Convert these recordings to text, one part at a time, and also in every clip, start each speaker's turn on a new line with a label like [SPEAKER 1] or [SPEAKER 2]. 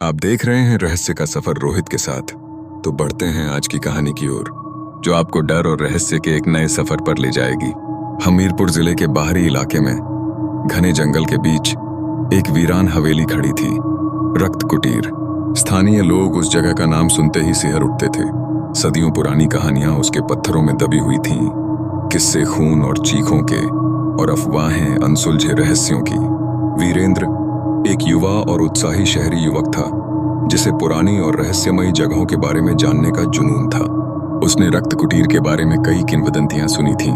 [SPEAKER 1] आप देख रहे हैं रहस्य का सफर रोहित के साथ। तो बढ़ते हैं आज की कहानी की ओर, जो आपको डर और रहस्य के एक नए सफर पर ले जाएगी। हमीरपुर जिले के बाहरी इलाके में घने जंगल के बीच एक वीरान हवेली खड़ी थी, रक्त कुटीर। स्थानीय लोग उस जगह का नाम सुनते ही सिहर उठते थे। सदियों पुरानी कहानियां उसके पत्थरों में दबी हुई थीं, किस्से खून और चीखों के, और अफवाहें अनसुलझे रहस्यों की। वीरेंद्र एक युवा और उत्साही शहरी युवक था, जिसे पुरानी और रहस्यमयी जगहों के बारे में जानने का जुनून था। उसने रक्त कुटीर के बारे में कई किंवदंतियां सुनी थीं,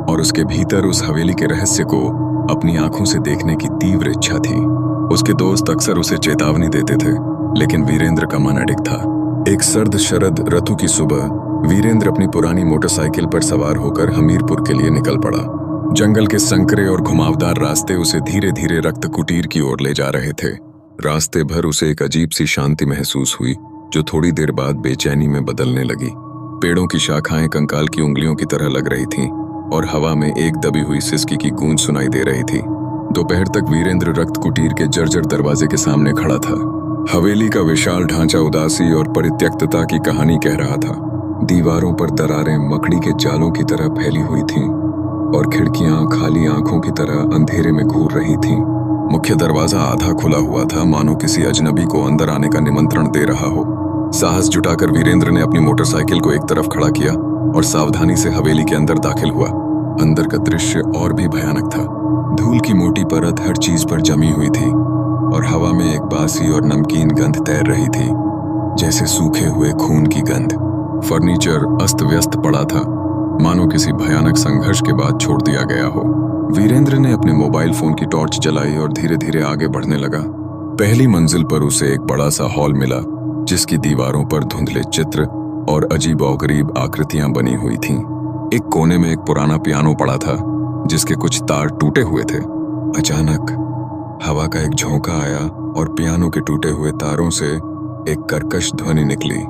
[SPEAKER 1] और उसके भीतर उस हवेली के रहस्य को अपनी आंखों से देखने की तीव्र इच्छा थी। उसके दोस्त अक्सर उसे चेतावनी देते थे, लेकिन वीरेंद्र का मन अडिग था। एक सर्द शरद ऋतु की सुबह वीरेंद्र अपनी पुरानी मोटरसाइकिल पर सवार होकर हमीरपुर के लिए निकल पड़ा। जंगल के संकरे और घुमावदार रास्ते उसे धीरे धीरे रक्त कुटीर की ओर ले जा रहे थे। रास्ते भर उसे एक अजीब सी शांति महसूस हुई, जो थोड़ी देर बाद बेचैनी में बदलने लगी। पेड़ों की शाखाएं कंकाल की उंगलियों की तरह लग रही थीं, और हवा में एक दबी हुई सिसकी की गूंज सुनाई दे रही थी। दोपहर तक वीरेंद्र रक्त कुटीर के जर्जर दरवाजे के सामने खड़ा था। हवेली का विशाल ढांचा उदासी और परित्यक्तता की कहानी कह रहा था। दीवारों पर दरारें मकड़ी के जालों की तरह फैली हुई थीं, और खिड़कियां खाली आंखों की तरह अंधेरे में घूर रही थीं। मुख्य दरवाजा आधा खुला हुआ था, मानो किसी अजनबी को अंदर आने का निमंत्रण दे रहा हो। साहस जुटाकर वीरेंद्र ने अपनी मोटरसाइकिल को एक तरफ खड़ा किया और सावधानी से हवेली के अंदर दाखिल हुआ। अंदर का दृश्य और भी भयानक था। धूल की मोटी परत हर चीज पर जमी हुई थी, और हवा में एक बासी और नमकीन गंध तैर रही थी, जैसे सूखे हुए खून की गंध। फर्नीचर अस्त व्यस्त पड़ा था, मानो किसी भयानक संघर्ष के बाद छोड़ दिया गया हो। वीरेंद्र ने अपने मोबाइल फोन की टॉर्च जलाई और धीरे धीरे आगे बढ़ने लगा। पहली मंजिल पर उसे एक बड़ा सा हॉल मिला, जिसकी दीवारों पर धुंधले चित्र और अजीबोगरीब आकृतियां बनी हुई थीं। एक कोने में एक पुराना पियानो पड़ा था, जिसके कुछ तार टूटे हुए थे। अचानक हवा का एक झोंका आया और पियानो के टूटे हुए तारों से एक कर्कश ध्वनि निकली,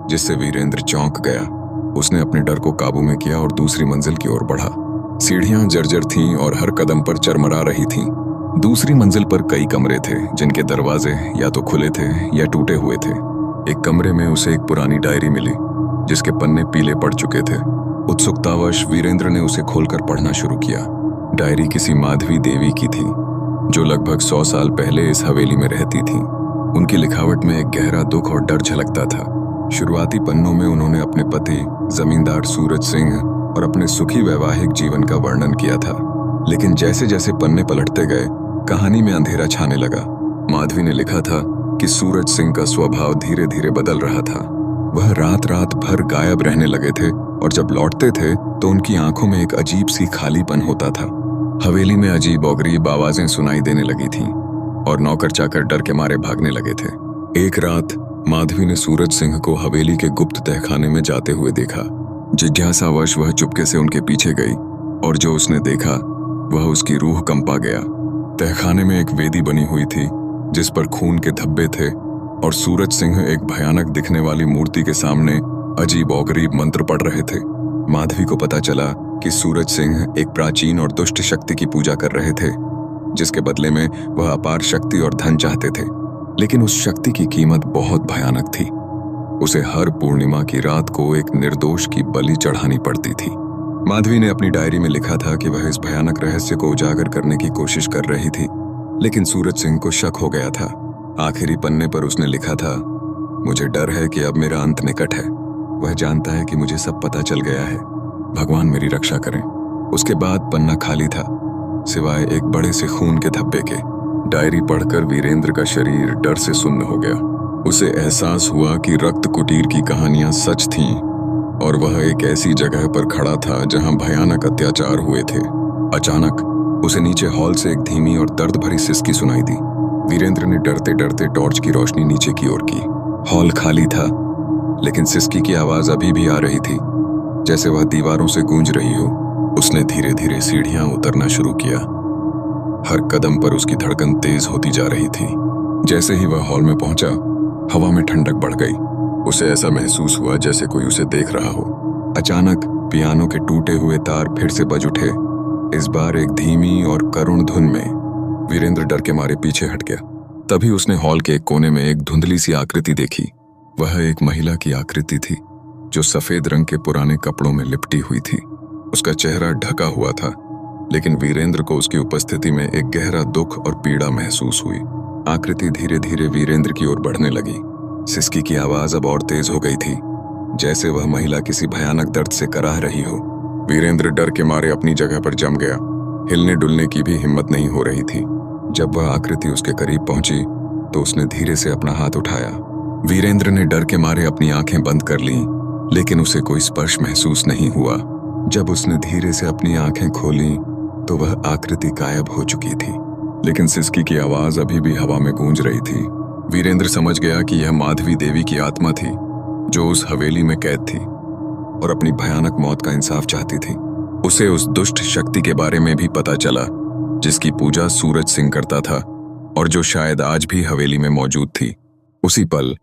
[SPEAKER 1] जिससे वीरेंद्र चौंक गया। उसने अपने डर को काबू में किया और दूसरी मंजिल की ओर बढ़ा। सीढ़ियां जर्जर थीं और हर कदम पर चरमरा रही थीं। दूसरी मंजिल पर कई कमरे थे, जिनके दरवाजे या तो खुले थे या टूटे हुए थे। एक कमरे में उसे एक पुरानी डायरी मिली, जिसके पन्ने पीले पड़ चुके थे। उत्सुकतावश वीरेंद्र ने उसे खोलकर पढ़ना शुरू किया। डायरी किसी माधवी देवी की थी, जो लगभग 100 साल पहले इस हवेली में रहती थी। उनकी लिखावट में एक गहरा दुख और डर झलकता था। शुरुआती पन्नों में उन्होंने अपने पति जमींदार सूरज सिंह और अपने सुखी वैवाहिक जीवन का वर्णन किया था, लेकिन जैसे जैसे पन्ने पलटते गए, कहानी में अंधेरा छाने लगा। माधवी ने लिखा था कि सूरज सिंह का स्वभाव धीरे धीरे बदल रहा था। वह रात रात भर गायब रहने लगे थे, और जब लौटते थे तो उनकी आंखों में एक अजीब सी खालीपन होता था। हवेली में अजीबोगरीब आवाजें सुनाई देने लगी थीं, और नौकर चाकर डर के मारे भागने लगे थे। एक रात माधवी ने सूरज सिंह को हवेली के गुप्त तहखाने में जाते हुए देखा। जिज्ञासावश वह चुपके से उनके पीछे गई, और जो उसने देखा वह उसकी रूह कंपा गया। तहखाने में एक वेदी बनी हुई थी, जिस पर खून के धब्बे थे, और सूरज सिंह एक भयानक दिखने वाली मूर्ति के सामने अजीबोगरीब मंत्र पढ़ रहे थे। माधवी को पता चला कि सूरज सिंह एक प्राचीन और दुष्ट शक्ति की पूजा कर रहे थे, जिसके बदले में वह अपार शक्ति और धन चाहते थे। लेकिन उस शक्ति की कीमत बहुत भयानक थी। उसे हर पूर्णिमा की रात को एक निर्दोष की बलि चढ़ानी पड़ती थी। माधवी ने अपनी डायरी में लिखा था कि वह इस भयानक रहस्य को उजागर करने की कोशिश कर रही थी, लेकिन सूरज सिंह को शक हो गया था। आखिरी पन्ने पर उसने लिखा था, मुझे डर है कि अब मेरा अंत निकट है। वह जानता है कि मुझे सब पता चल गया है। भगवान मेरी रक्षा करें। उसके बाद पन्ना खाली था, सिवाय एक बड़े से खून के धब्बे के। डायरी पढ़कर वीरेंद्र का शरीर डर से सुन्न हो गया। उसे एहसास हुआ कि रक्त कुटीर की कहानियां सच थीं, और वह एक ऐसी जगह पर खड़ा था जहां भयानक अत्याचार हुए थे। अचानक उसे नीचे हॉल से एक धीमी और दर्द भरी सिसकी सुनाई दी। वीरेंद्र ने डरते डरते टॉर्च की रोशनी नीचे की ओर की। हॉल खाली था, लेकिन सिसकी की आवाज अभी भी आ रही थी, जैसे वह दीवारों से गूंज रही हो। उसने धीरे धीरे सीढ़ियां उतरना शुरू किया। हर कदम पर उसकी धड़कन तेज होती जा रही थी। जैसे ही वह हॉल में पहुंचा, हवा में ठंडक बढ़ गई। उसे ऐसा महसूस हुआ जैसे कोई उसे देख रहा हो। अचानक पियानो के टूटे हुए तार फिर से बज उठे, इस बार एक धीमी और करुण धुन में। वीरेंद्र डर के मारे पीछे हट गया। तभी उसने हॉल के एक कोने में एक धुंधली सी आकृति देखी। वह एक महिला की आकृति थी जो सफेद रंग के पुराने कपड़ों में लिपटी हुई थी। उसका चेहरा ढका हुआ था, लेकिन वीरेंद्र को उसकी उपस्थिति में एक गहरा दुख और पीड़ा महसूस हुई। आकृति धीरे धीरे वीरेंद्र की ओर बढ़ने लगी। सिसकी की आवाज अब और तेज हो गई थी, जैसे वह महिला किसी भयानक दर्द से कराह रही हो। वीरेंद्र डर के मारे अपनी जगह पर जम गया। हिलने डुलने की भी हिम्मत नहीं हो रही थी। जब वह आकृति उसके करीब पहुंची तो उसने धीरे से अपना हाथ उठाया। वीरेंद्र ने डर के मारे अपनी आंखें बंद कर लीं, लेकिन उसे कोई स्पर्श महसूस नहीं हुआ। जब उसने धीरे से अपनी आंखें खोलीं तो वह आकृति गायब हो चुकी थी, लेकिन सिसकी की आवाज अभी भी हवा में गूंज रही थी। वीरेंद्र समझ गया कि यह माधवी देवी की आत्मा थी जो उस हवेली में कैद थी और अपनी भयानक मौत का इंसाफ चाहती थी। उसे उस दुष्ट शक्ति के बारे में भी पता चला जिसकी पूजा सूरज सिंह करता था और जो शायद आज भी हवेली में मौजूद थी। उसी पल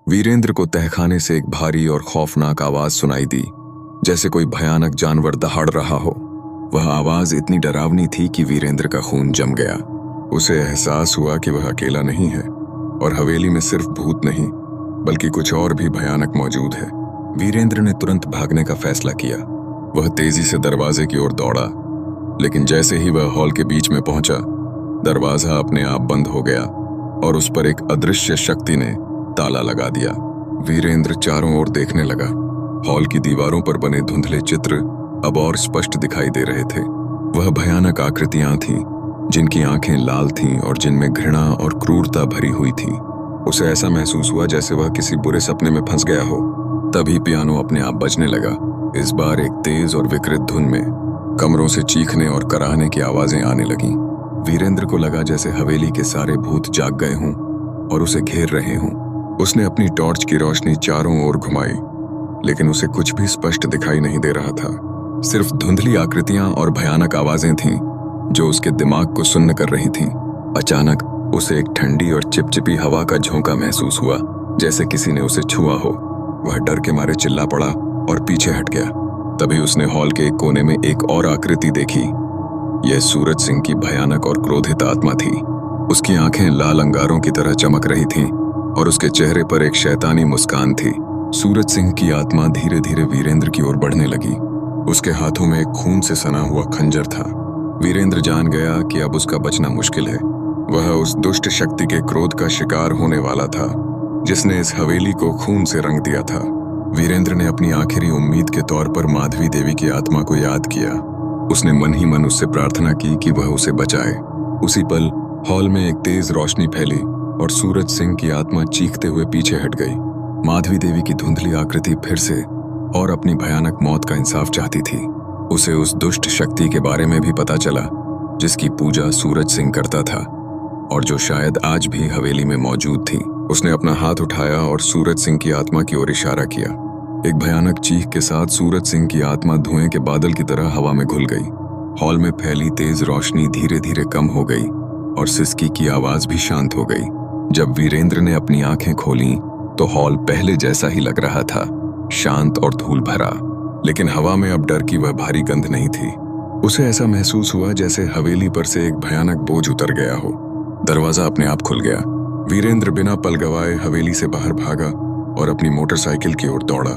[SPEAKER 1] वीरेंद्र को तहखाने से एक भारी और खौफनाक आवाज सुनाई दी, जैसे कोई भयानक जानवर दहाड़ रहा हो। वह आवाज इतनी डरावनी थी कि वीरेंद्र का खून जम गया। उसे एहसास हुआ कि वह अकेला नहीं है और हवेली में सिर्फ भूत नहीं बल्कि कुछ और भी भयानक मौजूद है। वीरेंद्र ने तुरंत भागने का फैसला किया। वह तेजी से दरवाजे की ओर दौड़ा, लेकिन जैसे ही वह हॉल के बीच में पहुंचा, दरवाजा अपने आप बंद हो गया और उस पर एक अदृश्य शक्ति ने ताला लगा दिया। वीरेंद्र चारों ओर देखने लगा। हॉल की दीवारों पर बने धुंधले चित्र अब और स्पष्ट दिखाई दे रहे थे। वह भयानक आकृतियां थीं, जिनकी आंखें लाल थीं और जिनमें घृणा और क्रूरता भरी हुई थी। उसे ऐसा महसूस हुआ जैसे वह किसी बुरे सपने में फंस गया हो। तभी पियानो अपने आप बजने लगा, इस बार एक तेज और विकृत धुन में। कमरों से चीखने और कराहने की आवाजें आने लगीं। वीरेंद्र को लगा जैसे हवेली के सारे भूत जाग गए हों और उसे घेर रहे हों। उसने अपनी टॉर्च की रोशनी चारों ओर घुमाई, लेकिन उसे कुछ भी स्पष्ट दिखाई नहीं दे रहा था। सिर्फ धुंधली आकृतियां और भयानक आवाजें थीं जो उसके दिमाग को सुन्न कर रही थीं। अचानक उसे एक ठंडी और चिपचिपी हवा का झोंका महसूस हुआ, जैसे किसी ने उसे छुआ हो। वह डर के मारे चिल्ला पड़ा और पीछे हट गया। तभी उसने हॉल के एक कोने में एक और आकृति देखी। यह सूरज सिंह की भयानक और क्रोधित आत्मा थी। उसकी आंखें लाल अंगारों की तरह चमक रही थीं और उसके चेहरे पर एक शैतानी मुस्कान थी। सूरज सिंह की आत्मा धीरे धीरे वीरेंद्र की ओर बढ़ने लगी। उसके हाथों में एक खून से सना हुआ खंजर था। वीरेंद्र जान गया कि अब उसका बचना मुश्किल है। वह उस दुष्ट शक्ति के क्रोध का शिकार होने वाला था, जिसने इस हवेली को खून से रंग दिया था। वीरेंद्र ने अपनी आखिरी उम्मीद के तौर पर माधवी देवी की आत्मा को याद किया। उसने मन ही मन उससे प्रार्थना की कि वह उसे बचाए। उसी पल हॉल में एक तेज रोशनी फैली और सूरज सिंह की आत्मा चीखते हुए पीछे हट गई। माधवी देवी की धुंधली आकृति फिर से और अपनी भयानक मौत का इंसाफ चाहती थी। उसे उस दुष्ट शक्ति के बारे में भी पता चला जिसकी पूजा सूरज सिंह करता था और जो शायद आज भी हवेली में मौजूद थी। उसने अपना हाथ उठाया और सूरज सिंह की आत्मा की ओर इशारा किया। एक भयानक चीख के साथ सूरज सिंह की आत्मा धुएं के बादल की तरह हवा में घुल गई। हॉल में फैली तेज रोशनी धीरे धीरे कम हो गई और सिसकी की आवाज भी शांत हो गई। जब वीरेंद्र ने अपनी आंखें खोलीं तो हॉल पहले जैसा ही लग रहा था, शांत और धूल भरा, लेकिन हवा में अब डर की वह भारी गंध नहीं थी। उसे ऐसा महसूस हुआ जैसे हवेली पर से एक भयानक बोझ उतर गया हो। दरवाजा अपने आप खुल गया। वीरेंद्र बिना पल गवाए हवेली से बाहर भागा और अपनी मोटरसाइकिल की ओर दौड़ा।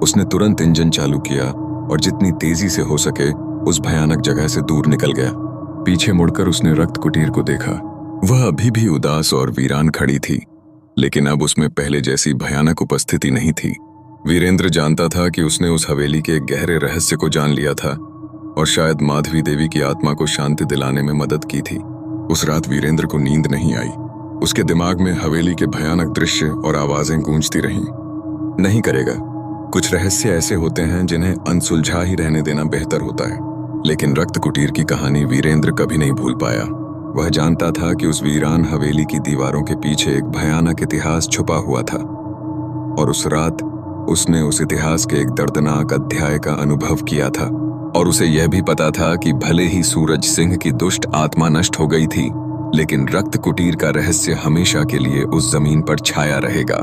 [SPEAKER 1] उसने तुरंत इंजन चालू किया और जितनी तेजी से हो सके उस भयानक जगह से दूर निकल गया। पीछे मुड़कर उसने रक्त कुटीर को देखा। वह अभी भी उदास और वीरान खड़ी थी, लेकिन अब उसमें पहले जैसी भयानक उपस्थिति नहीं थी। वीरेंद्र जानता था कि उसने उस हवेली के एक गहरे रहस्य को जान लिया था और शायद माधवी देवी की आत्मा को शांति दिलाने में मदद की थी। उस रात वीरेंद्र को नींद नहीं आई। उसके दिमाग में हवेली के भयानक दृश्य और आवाजें गूंजती रहीं। नहीं करेगा, कुछ रहस्य ऐसे होते हैं जिन्हें अनसुलझा ही रहने देना बेहतर होता है। लेकिन रक्त कुटीर की कहानी वीरेंद्र कभी नहीं भूल पाया। वह जानता था कि उस वीरान हवेली की दीवारों के पीछे एक भयानक इतिहास छुपा हुआ था और उस रात उसने उस इतिहास के एक दर्दनाक अध्याय का अनुभव किया था। और उसे यह भी पता था कि भले ही सूरज सिंह की दुष्ट आत्मा नष्ट हो गई थी, लेकिन रक्त कुटीर का रहस्य हमेशा के लिए उस जमीन पर छाया रहेगा।